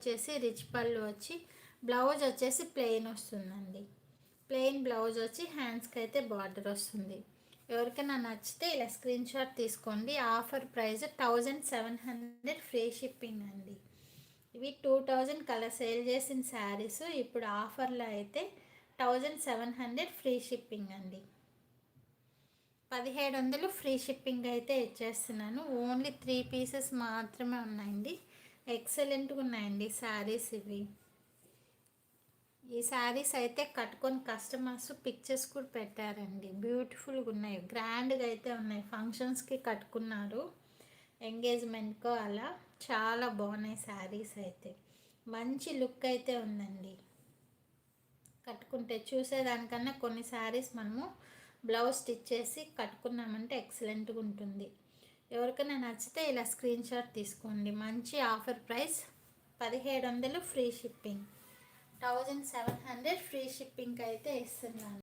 వచ్చేసి రిచ్ పళ్ళు వచ్చి బ్లౌజ్ వచ్చేసి ప్లెయిన్ వస్తుందండి. ప్లెయిన్ బ్లౌజ్ వచ్చి హ్యాండ్స్కి అయితే బార్డర్ వస్తుంది. ఎవరికైనా నచ్చితే ఇలా స్క్రీన్ షాట్ తీసుకోండి. ఆఫర్ ప్రైస్ 1700 ఫ్రీ షిప్పింగ్ అండి. ఇవి 2000 కలర్ సేల్ చేసిన శారీస్ ఇప్పుడు ఆఫర్లో అయితే 1700 ఫ్రీ షిప్పింగ్ అండి. 1700 ఫ్రీ షిప్పింగ్ అయితే ఇచ్చేస్తున్నాను. ఓన్లీ 3 పీసెస్ మాత్రమే ఉన్నాయండి. ఎక్సలెంట్గా ఉన్నాయండి శారీస్ ఇవి. ఈ శారీస్ అయితే కట్టుకొని కస్టమర్స్ పిక్చర్స్ కూడా పెట్టారండి. బ్యూటిఫుల్గా ఉన్నాయి, గ్రాండ్గా అయితే ఉన్నాయి. ఫంక్షన్స్కి కట్టుకున్నారు, ఎంగేజ్మెంట్కో అలా చాలా బాగున్నాయి శారీస్ అయితే. మంచి లుక్ అయితే ఉందండి. కట్టుకుంటే చూసేదానికన్నా కొన్ని శారీస్ మనము బ్లౌజ్ స్టిచ్ చేసి కట్టుకున్నామంటే ఎక్సలెంట్గా ఉంటుంది. ఎవరికైనా నచ్చితే ఇలా స్క్రీన్ షాట్ తీసుకోండి. మంచి offer price 1700 free shipping, 1700 free shipping అయితే ఇస్తున్నాను.